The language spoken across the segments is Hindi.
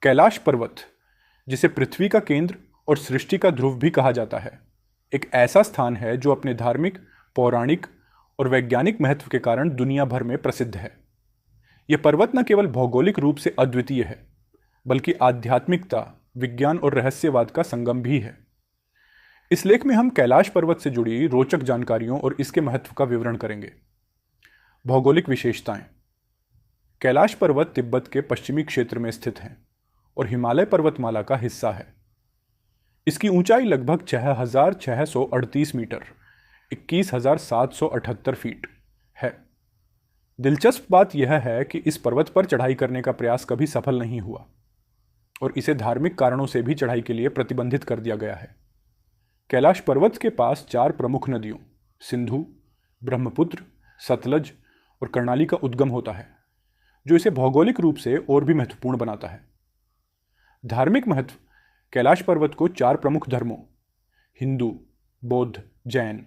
कैलाश पर्वत, जिसे पृथ्वी का केंद्र और सृष्टि का ध्रुव भी कहा जाता है, एक ऐसा स्थान है जो अपने धार्मिक, पौराणिक और वैज्ञानिक महत्व के कारण दुनिया भर में प्रसिद्ध है। यह पर्वत न केवल भौगोलिक रूप से अद्वितीय है, बल्कि आध्यात्मिकता, विज्ञान और रहस्यवाद का संगम भी है। इस लेख में हम कैलाश पर्वत से जुड़ी रोचक जानकारियों और इसके महत्व का विवरण करेंगे। भौगोलिक विशेषताएं। कैलाश पर्वत तिब्बत के पश्चिमी क्षेत्र में स्थित है और हिमालय पर्वतमाला का हिस्सा है। इसकी ऊंचाई लगभग 6,638 मीटर 21,778 फीट है। दिलचस्प बात यह है कि इस पर्वत पर चढ़ाई करने का प्रयास कभी सफल नहीं हुआ और इसे धार्मिक कारणों से भी चढ़ाई के लिए प्रतिबंधित कर दिया गया है। कैलाश पर्वत के पास 4 प्रमुख नदियों सिंधु, ब्रह्मपुत्र, सतलज और कर्णाली का उद्गम होता है, जो इसे भौगोलिक रूप से और भी महत्वपूर्ण बनाता है। धार्मिक महत्व। कैलाश पर्वत को 4 प्रमुख धर्मों हिंदू, बौद्ध, जैन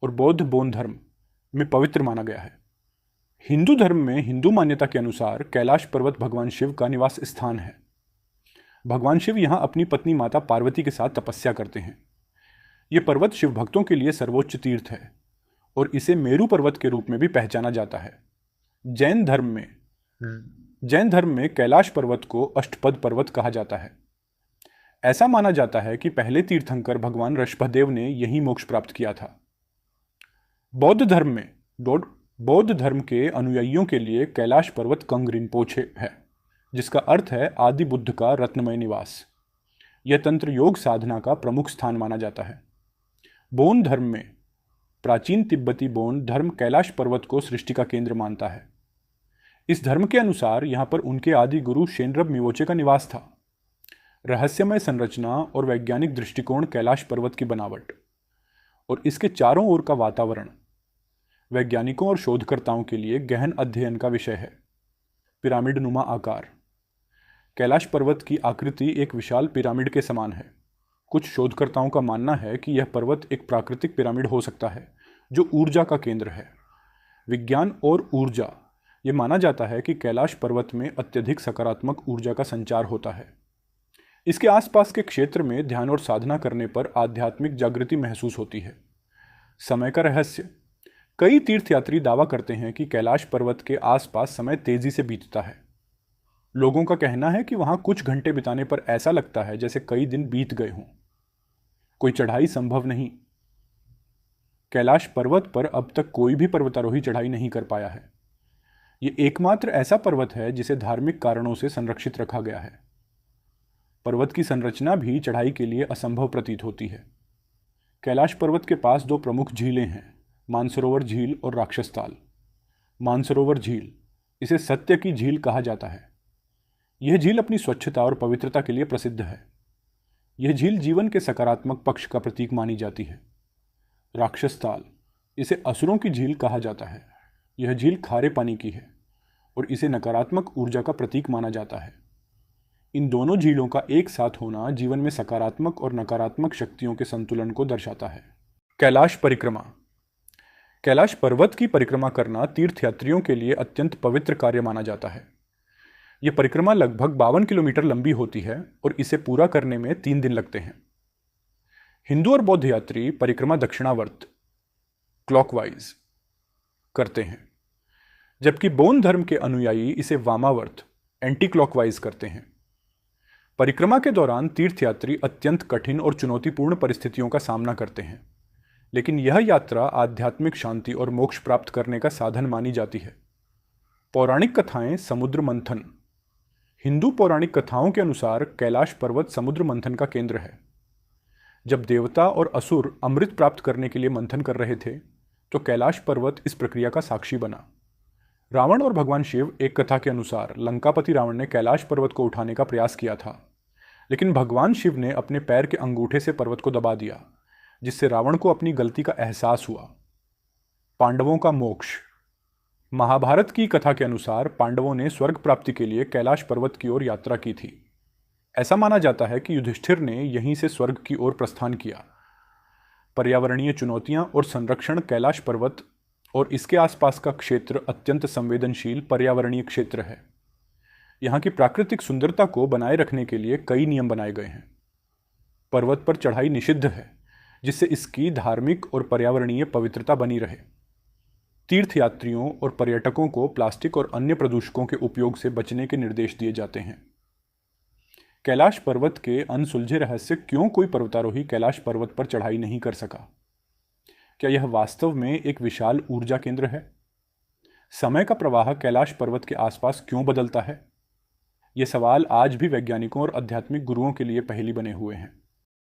और बौद्ध बौन धर्म में पवित्र माना गया है। हिंदू धर्म में हिंदू मान्यता के अनुसार कैलाश पर्वत भगवान शिव का निवास स्थान है। भगवान शिव यहां अपनी पत्नी माता पार्वती के साथ तपस्या करते हैं। यह पर्वत शिव भक्तों के लिए सर्वोच्च तीर्थ है और इसे मेरू पर्वत के रूप में भी पहचाना जाता है। जैन धर्म में कैलाश पर्वत को अष्टपद पर्वत कहा जाता है। ऐसा माना जाता है कि पहले तीर्थंकर भगवान ऋषभदेव ने यहीं मोक्ष प्राप्त किया था। बौद्ध धर्म के अनुयायियों के लिए कैलाश पर्वत कंग रिनपोछे है, जिसका अर्थ है आदि बुद्ध का रत्नमय निवास। यह तंत्र योग साधना का प्रमुख स्थान माना जाता है। बौन धर्म में प्राचीन तिब्बती बौन धर्म कैलाश पर्वत को सृष्टि का केंद्र मानता है। इस धर्म के अनुसार यहां पर उनके आदि गुरु शेनरब मिवोचे का निवास था। रहस्यमय संरचना और वैज्ञानिक दृष्टिकोण कैलाश पर्वत की बनावट और इसके चारों ओर का वातावरण वैज्ञानिकों और शोधकर्ताओं के लिए गहन अध्ययन का विषय है। पिरामिड नुमा आकार। कैलाश पर्वत की आकृति एक विशाल पिरामिड के समान है। कुछ शोधकर्ताओं का मानना है कि यह पर्वत एक प्राकृतिक पिरामिड हो सकता है जो ऊर्जा का केंद्र है। विज्ञान और ऊर्जा। यह माना जाता है कि कैलाश पर्वत में अत्यधिक सकारात्मक ऊर्जा का संचार होता है। इसके आसपास के क्षेत्र में ध्यान और साधना करने पर आध्यात्मिक जागृति महसूस होती है। समय का रहस्य। कई तीर्थयात्री दावा करते हैं कि कैलाश पर्वत के आसपास समय तेजी से बीतता है। लोगों का कहना है कि वहां कुछ घंटे बिताने पर ऐसा लगता है जैसे कई दिन बीत गए हों। कोई चढ़ाई संभव नहीं। कैलाश पर्वत पर अब तक कोई भी पर्वतारोही चढ़ाई नहीं कर पाया है। यह एकमात्र ऐसा पर्वत है जिसे धार्मिक कारणों से संरक्षित रखा गया है। पर्वत की संरचना भी चढ़ाई के लिए असंभव प्रतीत होती है। कैलाश पर्वत के पास 2 प्रमुख झीलें हैं, मानसरोवर झील और राक्षसताल। मानसरोवर झील, इसे सत्य की झील कहा जाता है। यह झील अपनी स्वच्छता और पवित्रता के लिए प्रसिद्ध है। यह झील जीवन के सकारात्मक पक्ष का प्रतीक मानी जाती है। राक्षसताल, इसे असुरों की झील कहा जाता है। यह झील खारे पानी की है और इसे नकारात्मक ऊर्जा का प्रतीक माना जाता है। इन दोनों झीलों का एक साथ होना जीवन में सकारात्मक और नकारात्मक शक्तियों के संतुलन को दर्शाता है। कैलाश परिक्रमा। कैलाश पर्वत की परिक्रमा करना तीर्थयात्रियों के लिए अत्यंत पवित्र कार्य माना जाता है। यह परिक्रमा लगभग 52 किलोमीटर लंबी होती है और इसे पूरा करने में 3 दिन लगते हैं। हिंदू और बौद्ध यात्री परिक्रमा दक्षिणावर्त क्लॉकवाइज करते हैं, जबकि बौन धर्म के अनुयायी इसे वामावर्त एंटी क्लॉकवाइज करते हैं। परिक्रमा के दौरान तीर्थयात्री अत्यंत कठिन और चुनौतीपूर्ण परिस्थितियों का सामना करते हैं, लेकिन यह यात्रा आध्यात्मिक शांति और मोक्ष प्राप्त करने का साधन मानी जाती है। पौराणिक कथाएं। समुद्र मंथन। हिंदू पौराणिक कथाओं के अनुसार कैलाश पर्वत समुद्र मंथन का केंद्र है। जब देवता और असुर अमृत प्राप्त करने के लिए मंथन कर रहे थे, तो कैलाश पर्वत इस प्रक्रिया का साक्षी बना। रावण और भगवान शिव। एक कथा के अनुसार लंकापति रावण ने कैलाश पर्वत को उठाने का प्रयास किया था, लेकिन भगवान शिव ने अपने पैर के अंगूठे से पर्वत को दबा दिया, जिससे रावण को अपनी गलती का एहसास हुआ। पांडवों का मोक्ष। महाभारत की कथा के अनुसार पांडवों ने स्वर्ग प्राप्ति के लिए कैलाश पर्वत की ओर यात्रा की थी। ऐसा माना जाता है कि युधिष्ठिर ने यहीं से स्वर्ग की ओर प्रस्थान किया। पर्यावरणीय चुनौतियां और संरक्षण। कैलाश पर्वत और इसके आसपास का क्षेत्र अत्यंत संवेदनशील पर्यावरणीय क्षेत्र है। यहाँ की प्राकृतिक सुंदरता को बनाए रखने के लिए कई नियम बनाए गए हैं। पर्वत पर चढ़ाई निषिद्ध है, जिससे इसकी धार्मिक और पर्यावरणीय पवित्रता बनी रहे। तीर्थयात्रियों और पर्यटकों को प्लास्टिक और अन्य प्रदूषकों के उपयोग से बचने के निर्देश दिए जाते हैं। कैलाश पर्वत के अनसुलझे रहस्य क्यों कोई पर्वतारोही कैलाश पर्वत पर चढ़ाई नहीं कर सका? क्या यह वास्तव में एक विशाल ऊर्जा केंद्र है? समय का प्रवाह कैलाश पर्वत के आसपास क्यों बदलता है? ये सवाल आज भी वैज्ञानिकों और आध्यात्मिक गुरुओं के लिए पहेली बने हुए हैं।